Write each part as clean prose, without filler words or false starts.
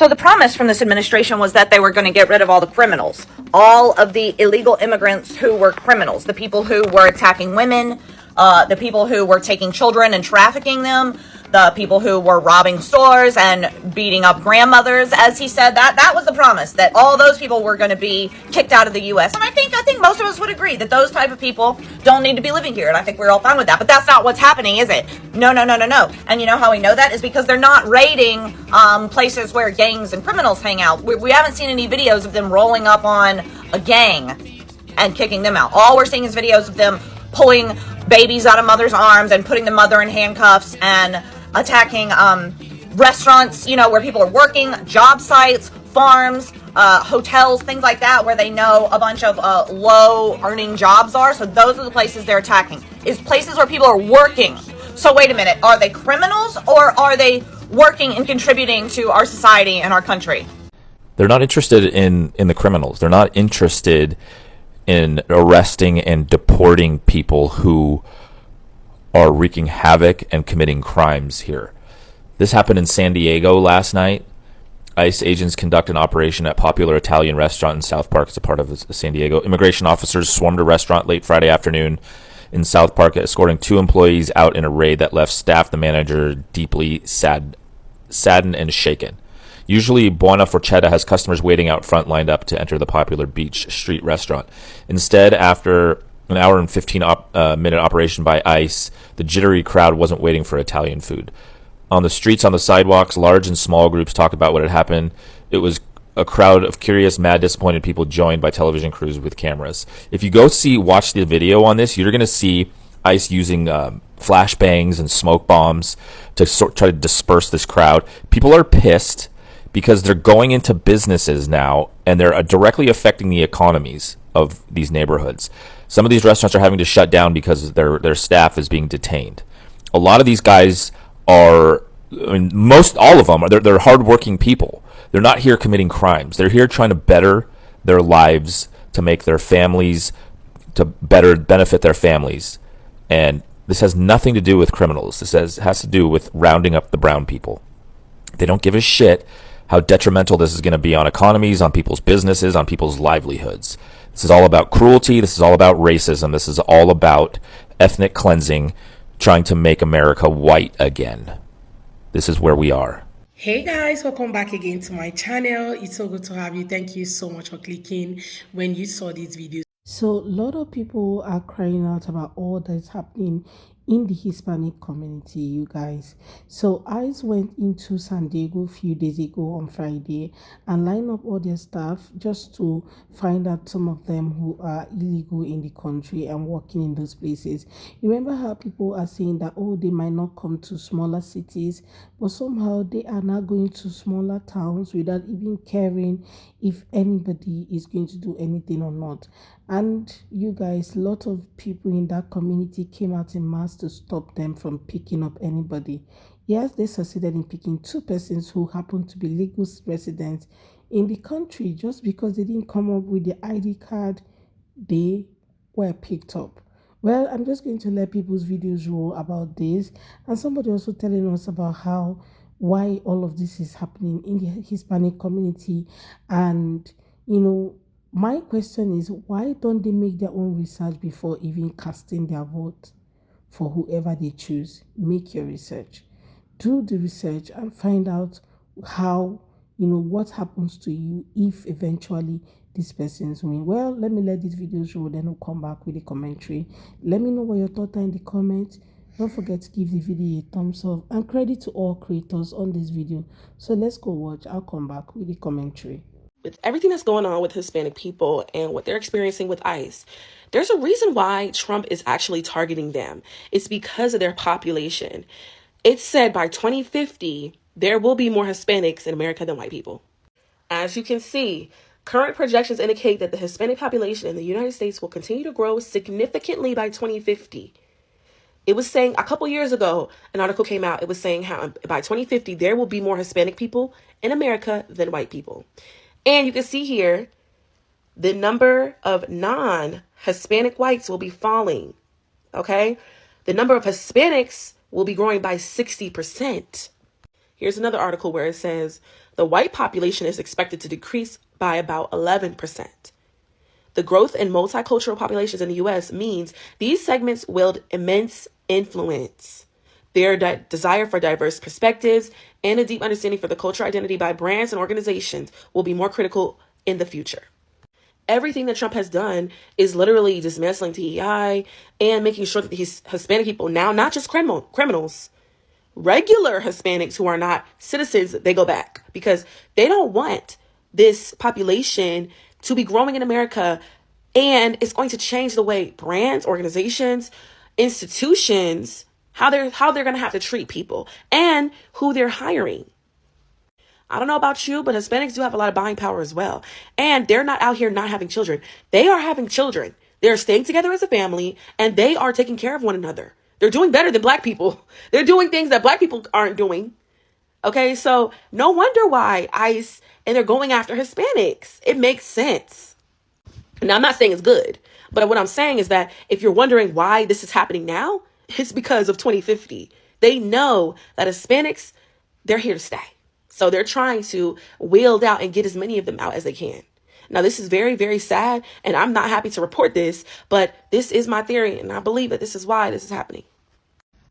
So the promise from this administration was that they were going to get rid of all the criminals, all of the illegal immigrants who were criminals, the people who were attacking women, the people who were taking children and trafficking them, the people who were robbing stores and beating up grandmothers, as he said. That was the promise, that all those people were going to be kicked out of the U.S. And I think most of us would agree that those type of people don't need to be living here. And I think we're all fine with that. But that's not what's happening, is it? No. And you know how we know that is because they're not raiding places where gangs and criminals hang out. We haven't seen any videos of them rolling up on a gang and kicking them out. All we're seeing is videos of them pulling babies out of mothers' arms and putting the mother in handcuffs and attacking restaurants, where people are working, job sites, farms, hotels, things like that, where they know a bunch of low-earning jobs are. So those are the places they're attacking, is places where people are working. So wait a minute, are they criminals or are they working and contributing to our society and our country? They're not interested in the criminals. They're not interested in arresting and deporting people who are wreaking havoc and committing crimes here. This happened in San Diego last night. ICE agents conduct an operation at popular Italian restaurant in South Park. It's a part of San Diego. Immigration officers swarmed a restaurant late Friday afternoon in South Park, escorting 2 employees out in a raid that left staff, the manager, deeply saddened and shaken. Usually, Buona Forchetta has customers waiting out front lined up to enter the popular beach street restaurant. Instead, after an hour and 15-minute operation by ICE, the jittery crowd wasn't waiting for Italian food. On the streets, on the sidewalks, large and small groups talked about what had happened. It was a crowd of curious, mad, disappointed people joined by television crews with cameras. If you go watch the video on this, you're going to see ICE using flashbangs and smoke bombs to try to disperse this crowd. People are pissed because they're going into businesses now and they're directly affecting the economies of these neighborhoods. Some of these restaurants are having to shut down because their staff is being detained. A lot of these guys are, all of them, they're hardworking people. They're not here committing crimes. They're here trying to better their lives, to make their families, to better benefit their families. And this has nothing to do with criminals. This has to do with rounding up the brown people. They don't give a shit how detrimental this is going to be on economies, on people's businesses, on people's livelihoods. This is all about cruelty. This is all about racism. This is all about ethnic cleansing, trying to make America white again. This is where we are. Hey guys, welcome back again to my channel. It's so good to have you. Thank you so much for clicking when you saw these videos. So a lot of people are crying out about all that's happening in the Hispanic community, you guys. So I went into San Diego a few days ago on Friday and lined up all their staff just to find out some of them who are illegal in the country and working in those places. Remember how people are saying that, oh, they might not come to smaller cities, but somehow they are now going to smaller towns without even caring if anybody is going to do anything or not. And you guys, a lot of people in that community came out in mass to stop them from picking up anybody. Yes, they succeeded in picking 2 persons who happened to be legal residents in the country. Just because they didn't come up with the ID card, they were picked up. Well, I'm just going to let people's videos roll about this. And somebody also telling us about why all of this is happening in the Hispanic community. And, my question is, why don't they make their own research before even casting their vote for whoever they choose? Make your research. Do the research and find out how, what happens to you if eventually these persons win. Well, let me let these videos roll, then we'll come back with a commentary. Let me know what your thoughts are in the comments. Don't forget to give the video a thumbs up, and credit to all creators on this video. So let's go watch. I'll come back with the commentary. With everything that's going on with Hispanic people and what they're experiencing with ICE, there's a reason why Trump is actually targeting them. It's because of their population. It's said by 2050, there will be more Hispanics in America than white people. As you can see, current projections indicate that the Hispanic population in the United States will continue to grow significantly by 2050. It was saying a couple years ago, an article came out, it was saying how by 2050, there will be more Hispanic people in America than white people. And you can see here, the number of non-Hispanic whites will be falling, okay? The number of Hispanics will be growing by 60%. Here's another article where it says, The white population is expected to decrease by about 11%. The growth in multicultural populations in the US means these segments wield immense influence. Their desire for diverse perspectives and a deep understanding for the cultural identity by brands and organizations will be more critical in the future. Everything that Trump has done is literally dismantling DEI and making sure that these Hispanic people now, not just criminals, regular Hispanics who are not citizens, they go back because they don't want this population to be growing in America. And it's going to change the way brands, organizations, institutions, how they're going to have to treat people and who they're hiring. I don't know about you, but Hispanics do have a lot of buying power as well. And they're not out here not having children. They are having children. They're staying together as a family and they are taking care of one another. They're doing better than Black people. They're doing things that Black people aren't doing. Okay, so no wonder why ICE and they're going after Hispanics. It makes sense. Now, I'm not saying it's good, but what I'm saying is that if you're wondering why this is happening now, it's because of 2050. They know that Hispanics, they're here to stay. So they're trying to wield out and get as many of them out as they can. Now, this is very, very sad, and I'm not happy to report this, but this is my theory, and I believe that this is why this is happening.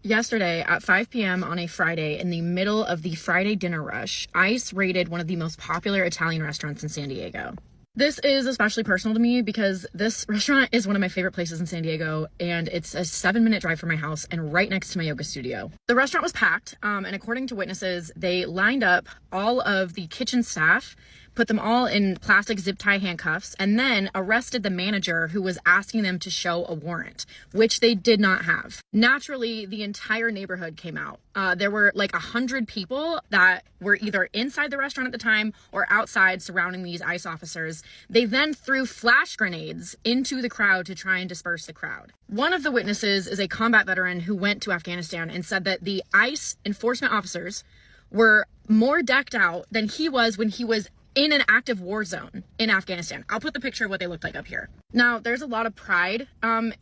Yesterday at 5 p.m. on a Friday, in the middle of the Friday dinner rush, ICE raided one of the most popular Italian restaurants in San Diego. This is especially personal to me because this restaurant is one of my favorite places in San Diego, and it's a 7-minute drive from my house and right next to my yoga studio. The restaurant was packed, and according to witnesses, they lined up all of the kitchen staff, put them all in plastic zip tie handcuffs, and then arrested the manager who was asking them to show a warrant, which they did not have. Naturally, the entire neighborhood came out. There were like 100 people that were either inside the restaurant at the time or outside surrounding these ICE officers. They then threw flash grenades into the crowd to try and disperse the crowd. One of the witnesses is a combat veteran who went to Afghanistan and said that the ICE enforcement officers were more decked out than he was when he was in an active war zone in Afghanistan. I'll put the picture of what they looked like up here. Now, there's a lot of pride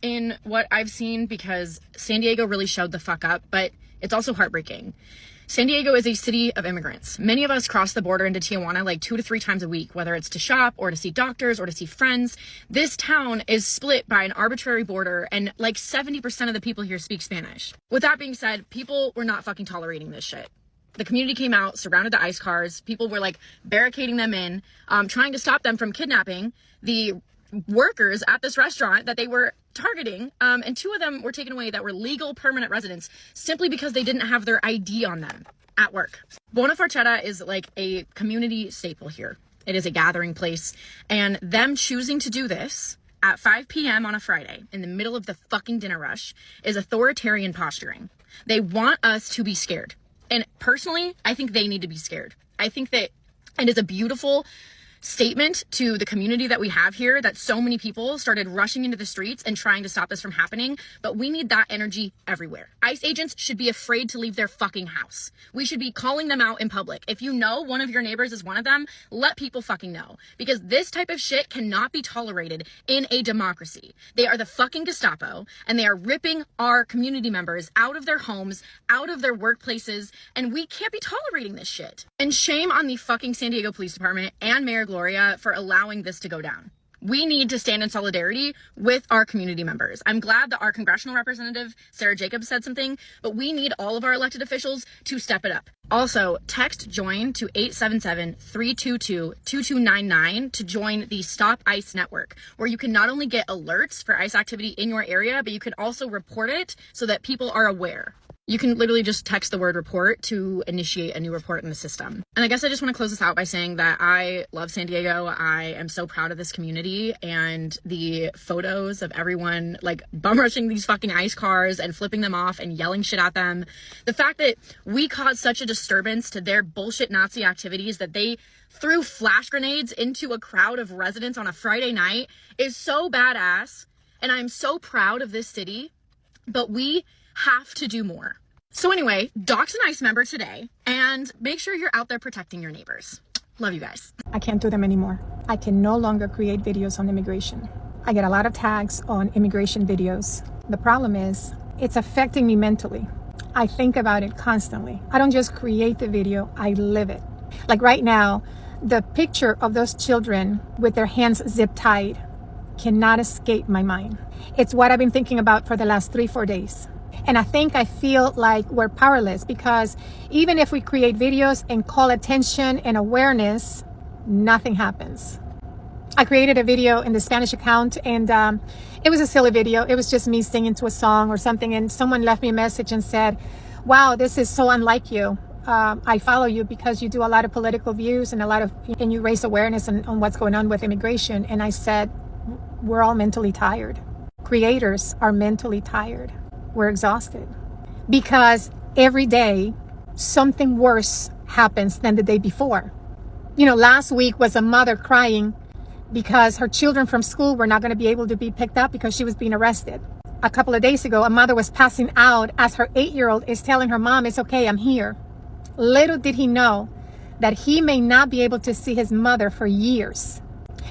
in what I've seen because San Diego really showed the fuck up, but it's also heartbreaking. San Diego is a city of immigrants. Many of us cross the border into Tijuana like 2 to 3 times a week, whether it's to shop or to see doctors or to see friends. This town is split by an arbitrary border and like 70% of the people here speak Spanish. With that being said, people were not fucking tolerating this shit. The community came out, surrounded the ICE cars. People were like barricading them in, trying to stop them from kidnapping the workers at this restaurant that they were targeting. And 2 of them were taken away that were legal permanent residents simply because they didn't have their ID on them at work. Buona Farchetta is like a community staple here. It is a gathering place. And them choosing to do this at 5 p.m. on a Friday in the middle of the fucking dinner rush is authoritarian posturing. They want us to be scared. And personally, I think they need to be scared. I think that it is a beautiful statement to the community that we have here that so many people started rushing into the streets and trying to stop this from happening, but we need that energy everywhere. ICE agents should be afraid to leave their fucking house. We should be calling them out in public. If you know one of your neighbors is one of them, let people fucking know, because this type of shit cannot be tolerated in a democracy. They are the fucking Gestapo, and they are ripping our community members out of their homes, out of their workplaces, and we can't be tolerating this shit. And shame on the fucking San Diego Police Department and Mayor Gloria for allowing this to go down. We need to stand in solidarity with our community members. I'm glad that our congressional representative, Sarah Jacobs, said something, but we need all of our elected officials to step it up. Also, text JOIN to 877-322-2299 to join the Stop ICE network, where you can not only get alerts for ICE activity in your area, but you can also report it so that people are aware. You can literally just text the word report to initiate a new report in the system. And I guess I just want to close this out by saying that I love San Diego. I am so proud of this community, and the photos of everyone like bum rushing these fucking ICE cars and flipping them off and yelling shit at them. The fact that we caused such a disturbance to their bullshit Nazi activities that they threw flash grenades into a crowd of residents on a Friday night is so badass. And I'm so proud of this city, but we have to do more. So anyway, dox an ICE member today and make sure you're out there protecting your neighbors. Love you guys. I can't do them anymore. I can no longer create videos on immigration. I get a lot of tags on immigration videos. The problem is it's affecting me mentally. I think about it constantly. I don't just create the video, I live it. Like right now, the picture of those children with their hands zip tied cannot escape my mind. It's what I've been thinking about for the last 3-4 days. And I feel like we're powerless, because even if we create videos and call attention and awareness, nothing happens. I created a video in the Spanish account, and it was a silly video. It was just me singing to a song or something, and someone left me a message and said, wow, this is so unlike you. I follow you because you do a lot of political views and and you raise awareness on what's going on with immigration. And I said, we're all mentally tired. Creators are mentally tired. We're exhausted because every day something worse happens than the day before. You know, last week was a mother crying because her children from school were not going to be able to be picked up because she was being arrested. A couple of days ago, a mother was passing out as her 8-year-old is telling her mom, it's okay, I'm here. Little did he know that he may not be able to see his mother for years.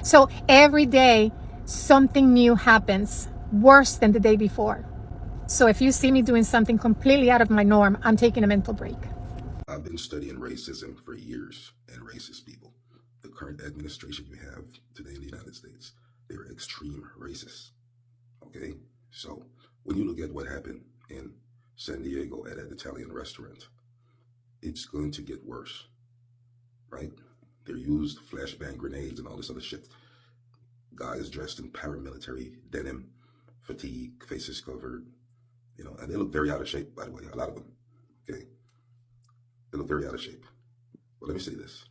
So every day, something new happens, worse than the day before. So if you see me doing something completely out of my norm, I'm taking a mental break. I've been studying racism for years and racist people. The current administration you have today in the United States, they're extreme racists. Okay? So when you look at what happened in San Diego at an Italian restaurant, it's going to get worse, right? They used flashbang grenades and all this other shit. Guys dressed in paramilitary denim, fatigue, faces covered, you know, and they look very out of shape, by the way, a lot of them, okay? They look very out of shape. But let me say this.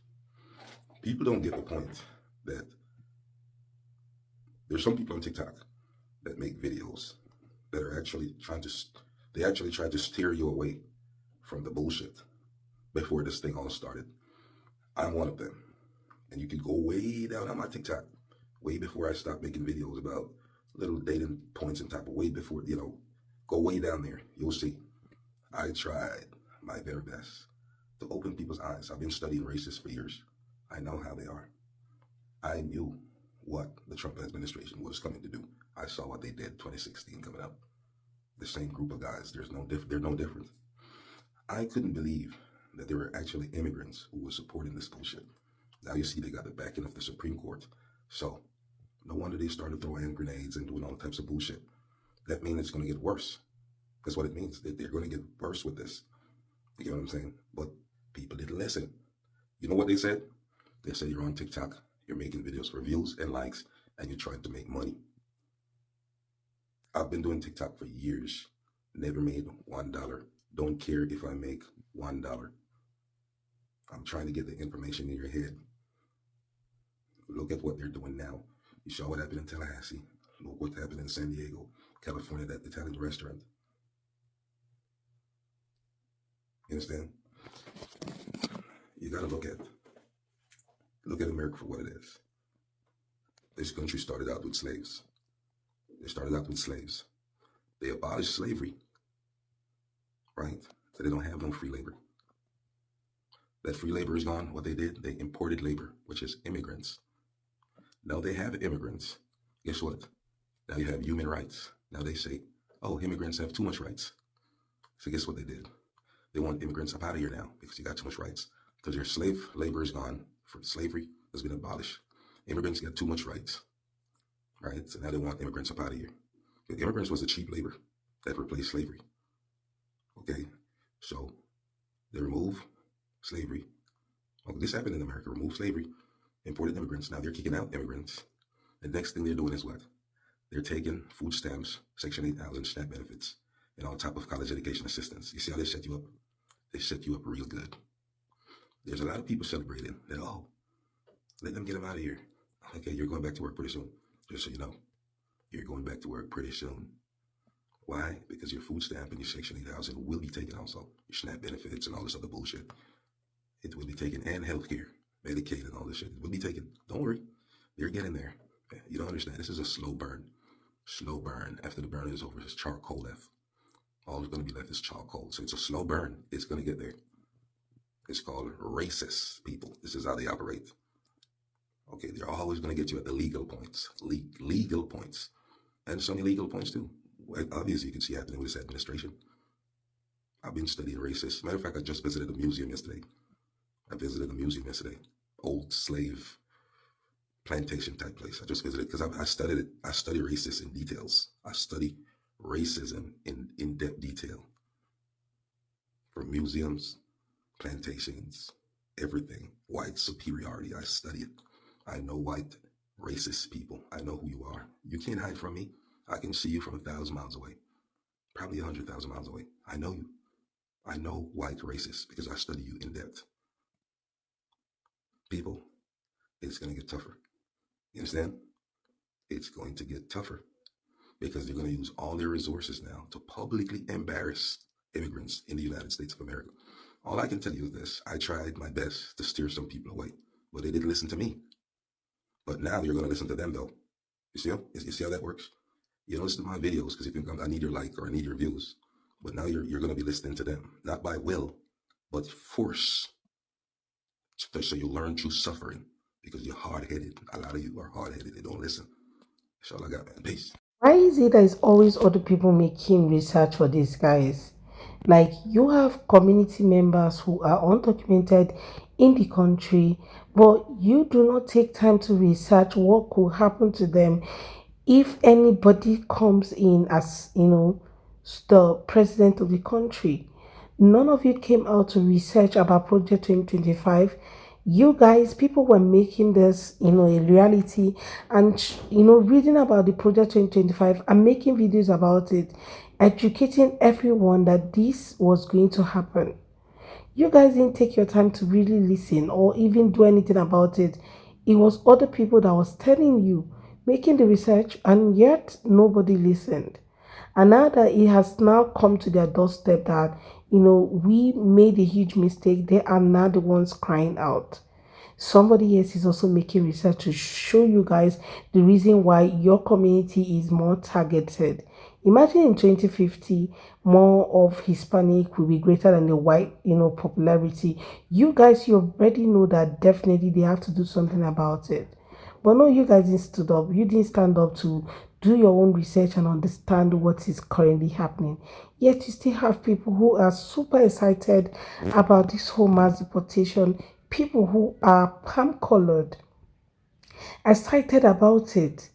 People don't get the point that there's some people on TikTok that make videos that are actually try to steer you away from the bullshit before this thing all started. I'm one of them. And you can go way down on my TikTok, way before I stopped making videos about little dating points and type of way before, you know, go way down there. You'll see. I tried my very best to open people's eyes. I've been studying racists for years. I know how they are. I knew what the Trump administration was coming to do. I saw what they did 2016 coming up. The same group of guys. They're no different. I couldn't believe that there were actually immigrants who were supporting this bullshit. Now you see they got the backing of the Supreme Court. So no wonder they started throwing hand grenades and doing all types of bullshit. That means it's going to get worse. That's what it means. They're going to get worse with this. You get what I'm saying? But people didn't listen. You know what they said? They said you're on TikTok, you're making videos for views and likes, and you're trying to make money. I've been doing TikTok for years. Never made $1. Don't care if I make $1. I'm trying to get the information in your head. Look at what they're doing now. You saw what happened in Tallahassee. Look what happened in San Diego, California, that Italian restaurant. You understand? You got to look at America for what it is. This country started out with slaves. They abolished slavery, right? So they don't have no free labor. That free labor is gone. What they did, they imported labor, which is immigrants. Now they have immigrants. Guess what? Now you have human rights. Now they say, oh, immigrants have too much rights. So guess what they did? They want immigrants up out of here now because you got too much rights. Because your slave labor is gone. For slavery has been abolished. Immigrants got too much rights, right? So now they want immigrants up out of here. Immigrants was the cheap labor that replaced slavery. Okay, so they remove slavery. Okay, this happened in America. Remove slavery, imported immigrants. Now they're kicking out immigrants. The next thing they're doing is what? They're taking food stamps, Section 8,000 SNAP benefits, and on top of college education assistance. You see how they set you up? They set you up real good. There's a lot of people celebrating that, oh, let them get them out of here. Okay, you're going back to work pretty soon. Just so you know, you're going back to work pretty soon. Why? Because your food stamp and your Section 8,000 will be taken also. Your SNAP benefits and all this other bullshit. It will be taken, and healthcare, Medicaid and all this shit. It will be taken. Don't worry. They're getting there. You don't understand. This is a slow burn. Slow burn. After the burn is over, it's charcoal left. All that's going to be left is charcoal. So it's a slow burn. It's going to get there. It's called racist people. This is how they operate. Okay, they're always going to get you at the legal points. Legal points. And some illegal points too. Obviously, you can see happening with this administration. I've been studying racists. Matter of fact, I just visited a museum yesterday I visited a museum yesterday, old slave plantation type place. I just visited because I studied it. I study racism in details. I study racism in depth detail, from museums, plantations, everything. White superiority. I study it. I know white racist people. I know who you are. You can't hide from me. I can see you from 1,000 miles away, probably 100,000 miles away. I know you. I know white racists because I study you in depth. People, it's going to get tougher. You understand? It's going to get tougher because they're going to use all their resources now to publicly embarrass immigrants in the United States of America. All I can tell you is this: I tried my best to steer some people away, but they didn't listen to me. But now you're going to listen to them, though. You see how that works? You don't listen to my videos because you think I need your like or I need your views. But now you're going to be listening to them, not by will, but force. So you learn through suffering because you're hard-headed. A lot of you are hard-headed. They don't listen. That's all I got, man. Peace. Why is it that it's always other people making research for these guys? Like, you have community members who are undocumented in the country, but you do not take time to research what could happen to them if anybody comes in as, the president of the country. None of you came out to research about Project 2025. You guys, people were making this, a reality, and reading about the Project 2025 and making videos about it, educating everyone that this was going to happen. You guys didn't take your time to really listen or even do anything about it. It was other people that was telling you, making the research, and yet nobody listened. And now that it has now come to their doorstep that, we made a huge mistake, they are now the ones crying out. Somebody else is also making research to show you guys the reason why your community is more targeted. Imagine in 2050, more of Hispanic will be greater than the white, popularity. You guys, you already know that definitely they have to do something about it. But no, you guys didn't stood up. You didn't stand up to do your own research and understand what is currently happening. Yet you still have people who are super excited about this whole mass deportation. People who are palm colored, excited about it.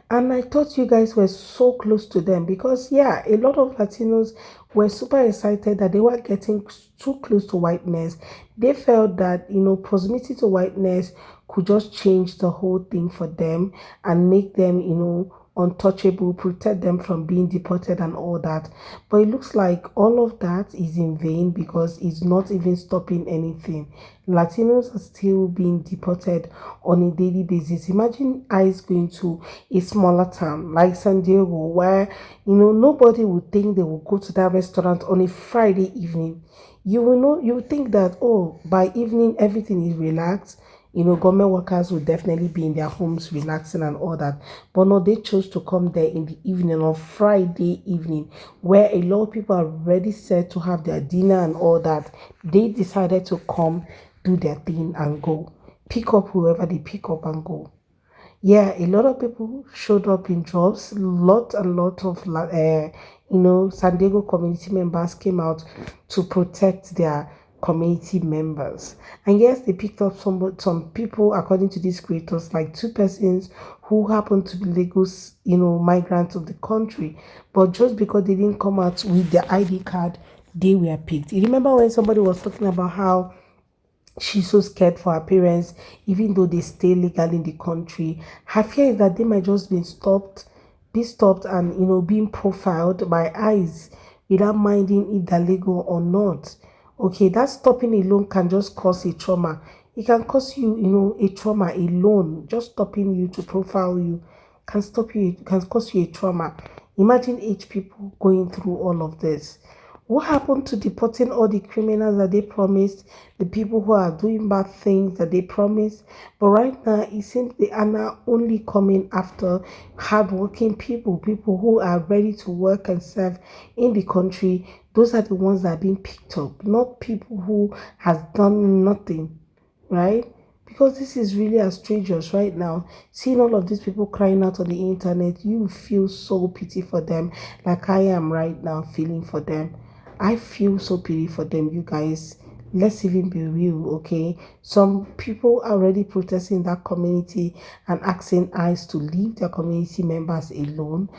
And I thought you guys were so close to them because, yeah, a lot of Latinos were super excited that they were getting too close to whiteness. They felt that, proximity to whiteness could just change the whole thing for them and make them, untouchable, protect them from being deported and all that. But it looks like all of that is in vain because it's not even stopping anything. Latinos are still being deported on a daily basis. Imagine ICE going to a smaller town like San Diego, where nobody would think they will go to that restaurant on a Friday evening. You will think that, oh, by evening everything is relaxed. Government workers will definitely be in their homes relaxing and all that. But no, they chose to come there in the evening, on Friday evening, where a lot of people are ready set to have their dinner and all that. They decided to come, do their thing and go. Pick up whoever they pick up and go. Yeah, a lot of people showed up in droves. Lot and lot of San Diego community members came out to protect their community members. And yes, they picked up some people, according to these creators, like two persons who happened to be legal, migrants of the country. But just because they didn't come out with their ID card, they were picked. You remember when somebody was talking about how she's so scared for her parents, even though they stay legal in the country. Her fear is that they might just be stopped and being profiled by ICE without minding if they're legal or not. Okay, that stopping alone can just cause a trauma. It can cause you, a trauma alone. Just stopping you to profile you can stop you, can cause you a trauma. Imagine 8 people going through all of this. What happened to deporting all the criminals that they promised, the people who are doing bad things that they promised? But right now, it seems they are now only coming after hardworking people, people who are ready to work and serve in the country. Those are the ones that are being picked up, not people who has done nothing, right? Because this is really outrageous right now. Seeing all of these people crying out on the internet, you feel so pity for them, like I am right now feeling for them. I feel so pity for them, you guys. Let's even be real, okay? Some people are already protesting that community and asking ICE to leave their community members alone.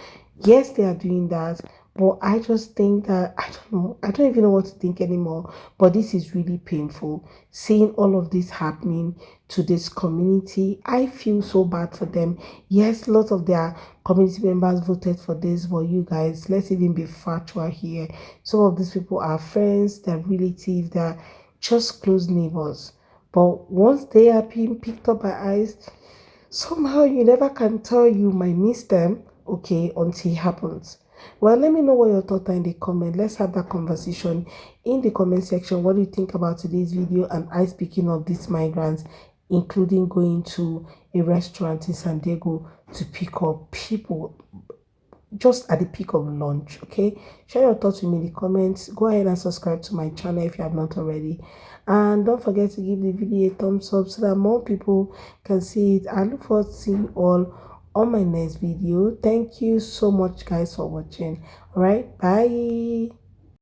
Yes, they are doing that, but I just think that I don't know. I don't even know what to think anymore. But this is really painful. Seeing all of this happening to this community, I feel so bad for them. Yes, lots of their community members voted for this, but you guys, let's even be factual here. Some of these people are friends, they're relatives, they're just close neighbors. But once they are being picked up by ICE, somehow you never can tell you might miss them, okay, until it happens. Well, let me know what your thoughts are in the comment. Let's have that conversation in the comment section. What do you think about today's video and I speaking of these migrants, including going to a restaurant in San Diego to pick up people just at the peak of lunch? Okay, share your thoughts with me in the comments. Go ahead and subscribe to my channel if you have not already, and don't forget to give the video a thumbs up so that more people can see it. I look forward to seeing you all on my next video. Thank you so much guys for watching. All right, bye.